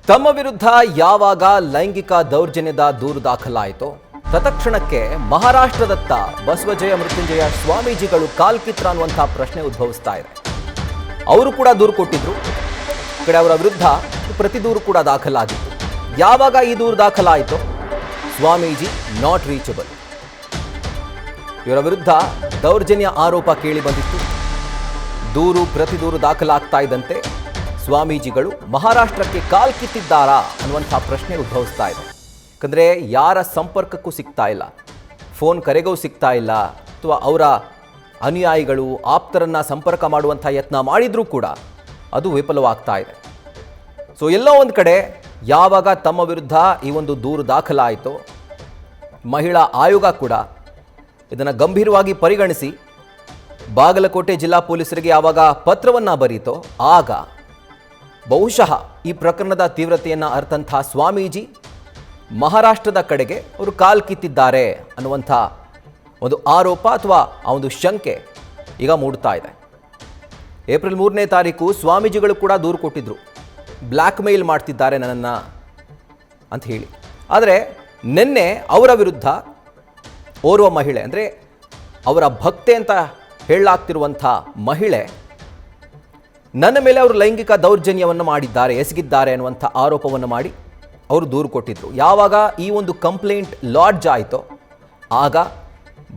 ತಮ್ಮ ವಿರುದ್ಧ ಯಾವಾಗ ಲೈಂಗಿಕ ದೌರ್ಜನ್ಯದ ದೂರು ದಾಖಲಾಯಿತೋ ತತ್ಕ್ಷಣಕ್ಕೆ ಮಹಾರಾಷ್ಟ್ರದತ್ತ ಬಸವಜಯ ಮೃತ್ಯುಂಜಯ ಸ್ವಾಮೀಜಿಗಳು ಕಾಲ್ಕಿತ್ರ ಅನ್ನುವಂಥ ಪ್ರಶ್ನೆ ಉದ್ಭವಿಸ್ತಾ ಇದೆ. ಅವರು ಕೂಡ ದೂರು ಕೊಟ್ಟಿದ್ರು. ಕಡೆ ಅವರ ವಿರುದ್ಧ ಪ್ರತಿ ದೂರು ಕೂಡ ದಾಖಲಾಗಿತ್ತು. ಯಾವಾಗ ಈ ದೂರು ದಾಖಲಾಯಿತೋ ಸ್ವಾಮೀಜಿ ನಾಟ್ ರೀಚಬಲ್, ಇವರ ವಿರುದ್ಧ ದೌರ್ಜನ್ಯ ಆರೋಪ ಕೇಳಿ ಬಂದಿತ್ತು. ದೂರು ಪ್ರತಿ ದೂರು ದಾಖಲಾಗ್ತಾ ಇದ್ದಂತೆ ಸ್ವಾಮೀಜಿಗಳು ಮಹಾರಾಷ್ಟ್ರಕ್ಕೆ ಕಾಲ್ಕಿತ್ತಿದ್ದಾರಾ ಅನ್ನುವಂಥ ಪ್ರಶ್ನೆ ಉದ್ಭವಿಸ್ತಾ ಇದೆ. ಯಾಕಂದರೆ ಯಾರ ಸಂಪರ್ಕಕ್ಕೂ ಸಿಗ್ತಾ ಇಲ್ಲ, ಫೋನ್ ಕರೆಗೂ ಸಿಗ್ತಾ ಇಲ್ಲ, ಅಥವಾ ಅವರ ಅನುಯಾಯಿಗಳು ಆಪ್ತರನ್ನು ಸಂಪರ್ಕ ಮಾಡುವಂಥ ಯತ್ನ ಮಾಡಿದರೂ ಕೂಡ ಅದು ವಿಫಲವಾಗ್ತಾ ಇದೆ. ಸೊ ಎಲ್ಲೋ ಒಂದು ಕಡೆ ಯಾವಾಗ ತಮ್ಮ ವಿರುದ್ಧ ಈ ಒಂದು ದೂರು ದಾಖಲಾಯಿತೋ ಮಹಿಳಾ ಆಯೋಗ ಕೂಡ ಇದನ್ನು ಗಂಭೀರವಾಗಿ ಪರಿಗಣಿಸಿ ಬಾಗಲಕೋಟೆ ಜಿಲ್ಲಾ ಪೊಲೀಸರಿಗೆ ಯಾವಾಗ ಪತ್ರವನ್ನು ಬರೀತೋ ಆಗ ಬಹುಶಃ ಈ ಪ್ರಕರಣದ ತೀವ್ರತೆಯನ್ನು ಅರ್ಥಂಥ ಸ್ವಾಮೀಜಿ ಮಹಾರಾಷ್ಟ್ರದ ಕಡೆಗೆ ಅವರು ಕಾಲ್ಕಿತ್ತಿದ್ದಾರೆ ಅನ್ನುವಂಥ ಒಂದು ಆರೋಪ ಅಥವಾ ಆ ಒಂದು ಶಂಕೆ ಈಗ ಮೂಡ್ತಾ ಇದೆ. ಏಪ್ರಿಲ್ 3ನೇ ತಾರೀಕು ಸ್ವಾಮೀಜಿಗಳು ಕೂಡ ದೂರು ಕೊಟ್ಟಿದ್ರು, ಬ್ಲ್ಯಾಕ್ ಮೇಲ್ ಮಾಡ್ತಿದ್ದಾರೆ ನನ್ನನ್ನು ಅಂತ ಹೇಳಿ. ಆದರೆ ನಿನ್ನೆ ಅವರ ವಿರುದ್ಧ ಓರ್ವ ಮಹಿಳೆ, ಅಂದರೆ ಅವರ ಭಕ್ತೆ ಅಂತ ಹೇಳಲಾಗ್ತಿರುವಂಥ ಮಹಿಳೆ, ನನ್ನ ಮೇಲೆ ಅವರು ಲೈಂಗಿಕ ದೌರ್ಜನ್ಯವನ್ನು ಮಾಡಿದ್ದಾರೆ, ಎಸಗಿದ್ದಾರೆ ಅನ್ನುವಂಥ ಆರೋಪವನ್ನು ಮಾಡಿ ಅವರು ದೂರು ಕೊಟ್ಟಿದ್ರು. ಯಾವಾಗ ಈ ಒಂದು ಕಂಪ್ಲೇಂಟ್ ಲಾಡ್ಜ್ ಆಯಿತೋ ಆಗ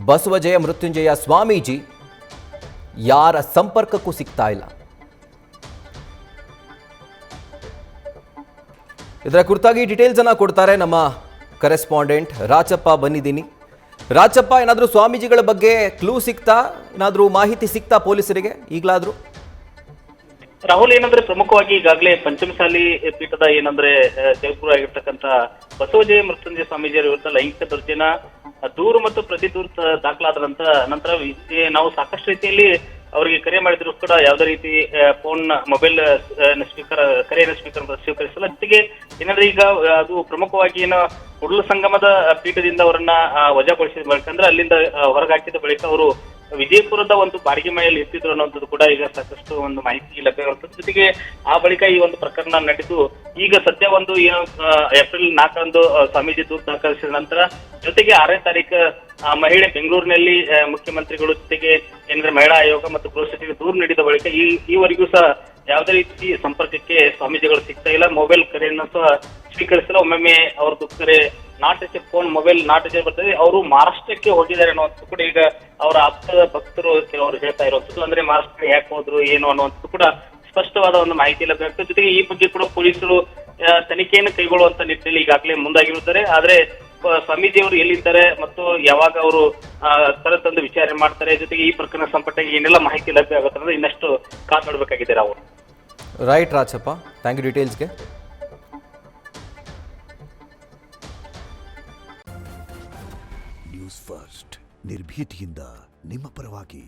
ಬಸವಜಯ ಮೃತ್ಯುಂಜಯ ಸ್ವಾಮೀಜಿ ಯಾರ ಸಂಪರ್ಕಕ್ಕೂ ಸಿಗ್ತಾ ಇಲ್ಲ. ಇದರ ಕುರಿತಾಗಿ ಡೀಟೇಲ್ಸ್ ಅನ್ನ ಕೊಡ್ತಾರೆ ನಮ್ಮ ಕರೆಸ್ಪಾಂಡೆಂಟ್ ರಾಚಪ್ಪ. ಬಂದಿದ್ದೀನಿ ರಾಚಪ್ಪ, ಏನಾದರೂ ಸ್ವಾಮೀಜಿಗಳ ಬಗ್ಗೆ ಕ್ಲೂ ಸಿಗ್ತಾ, ಏನಾದರೂ ಮಾಹಿತಿ ಸಿಗ್ತಾ ಪೊಲೀಸರಿಗೆ ಈಗಲಾದರೂ? ರಾಹುಲ್, ಏನಂದ್ರೆ ಪ್ರಮುಖವಾಗಿ ಈಗಾಗಲೇ ಪಂಚಮಸಾಲಿ ಪೀಠದ ಏನಂದ್ರೆ ಜಯಪುರ ಆಗಿರ್ತಕ್ಕಂಥ ಬಸವಜಯ ಮೃತ್ಯುಂಜಯ ಸ್ವಾಮೀಜಿಯವರ ವಿರುದ್ಧ ಲೈಂಗಿಕ ದೌರ್ಜನ್ಯ ದೂರು ಮತ್ತು ಪ್ರತಿ ದೂರು ದಾಖಲಾದ ನಂತರ ನಾವು ಸಾಕಷ್ಟು ರೀತಿಯಲ್ಲಿ ಅವರಿಗೆ ಕರೆ ಮಾಡಿದ್ರು ಕೂಡ ಯಾವುದೇ ರೀತಿ ಫೋನ್ ಮೊಬೈಲ್ ಸ್ಪೀಕರ್ ಕರೆಯ ಸ್ಪೀಕರ್ ಸ್ವೀಕರಿಸಲ್ಲ. ಜೊತೆಗೆ ಏನಂದ್ರೆ ಈಗ ಅದು ಪ್ರಮುಖವಾಗಿ ಏನು ಕುಡ್ಲ ಸಂಗಮದ ಪೀಠದಿಂದ ಅವರನ್ನ ವಜಾಗೊಳಿಸಿದ ಬಳಿಕ ಅಂದ್ರೆ ಅಲ್ಲಿಂದ ಹೊರಗಾಕಿದ ಬಳಿಕ ಅವರು ವಿಜಯಪುರದ ಒಂದು ಬಾಡಿಗೆ ಮನೆಯಲ್ಲಿ ಇರ್ತಿದ್ರು ಅನ್ನೋದು ಕೂಡ ಈಗ ಸಾಕಷ್ಟು ಒಂದು ಮಾಹಿತಿ ಲಭ್ಯವಾಗುತ್ತದೆ. ಜೊತೆಗೆ ಆ ಬಳಿಕ ಈ ಒಂದು ಪ್ರಕರಣ ನಡೆದು ಈಗ ಸದ್ಯ ಒಂದು ಏನು ಏಪ್ರಿಲ್ 4ರಂದು ಸ್ವಾಮೀಜಿ ದೂರು ದಾಖಲಿಸಿದ ನಂತರ ಜೊತೆಗೆ 6ನೇ ತಾರೀಕು ಮಹಿಳೆ ಬೆಂಗಳೂರಿನಲ್ಲಿ ಮುಖ್ಯಮಂತ್ರಿಗಳು ಜೊತೆಗೆ ಏನಂದ್ರೆ ಮಹಿಳಾ ಆಯೋಗ ಮತ್ತು ಗೃಹ ಸಚಿವ ದೂರು ನೀಡಿದ ಬಳಿಕ ಈವರೆಗೂ ಸಹ ಯಾವುದೇ ರೀತಿ ಸಂಪರ್ಕಕ್ಕೆ ಸ್ವಾಮೀಜಿಗಳು ಸಿಗ್ತಾ ಇಲ್ಲ. ಮೊಬೈಲ್ ಕರೆಯನ್ನು ಸಹ ಸ್ವೀಕರಿಸಲ್ಲ. ಒಮ್ಮೊಮ್ಮೆ ಅವ್ರದ್ದು ಕರೆ not H phone mobile not H ಬರ್ತದೆ. ಅವರು ಮಹಾರಾಷ್ಟ್ರಕ್ಕೆ ಹೋಗಿದ್ದಾರೆ ಅನ್ನುವಂಥದ್ದು ಕೂಡ ಈಗ ಅವರ ಆಪ್ತ ಭಕ್ತರು ಕೆಲವರು ಹೇಳ್ತಾ ಇರುವಂಥದ್ದು. ಅಂದ್ರೆ ಮಹಾರಾಷ್ಟ್ರ ಯಾಕೆ ಹೋದ್ರು ಏನು ಅನ್ನುವಂಥದ್ದು ಕೂಡ ಸ್ಪಷ್ಟವಾದ ಒಂದು ಮಾಹಿತಿ ಲಭ್ಯವಾಗ್ತದೆ. ಜೊತೆಗೆ ಈ ಬಗ್ಗೆ ಕೂಡ ಪೊಲೀಸರು ತನಿಖೆಯನ್ನು ಕೈಗೊಳ್ಳುವಂತ ನಿಟ್ಟಿನಲ್ಲಿ ಈಗಾಗಲೇ ಮುಂದಾಗಿರುತ್ತಾರೆ. ಆದ್ರೆ ಸ್ವಾಮೀಜಿಯವರು ಎಲ್ಲಿದ್ದಾರೆ ಮತ್ತು ಯಾವಾಗ ಅವರು ಕರೆತಂದು ವಿಚಾರಣೆ ಮಾಡ್ತಾರೆ, ಜೊತೆಗೆ ಈ ಪ್ರಕರಣ ಸಂಪರ್ಕ ಏನೆಲ್ಲ ಮಾಹಿತಿ ಲಭ್ಯ ಆಗುತ್ತೆ ಅನ್ನೋದು ಇನ್ನಷ್ಟು ಕಾದು ನೋಡ್ಬೇಕಾಗಿದೆ Rahul. Right Rachappa, thank you ಡೀಟೇಲ್ಸ್ಗೆ. ನ್ಯೂಸ್ ಫಸ್ಟ್ ನಿರ್ಭೀತಿಯಿಂದ ನಿಮ್ಮ ಪರವಾಗಿ.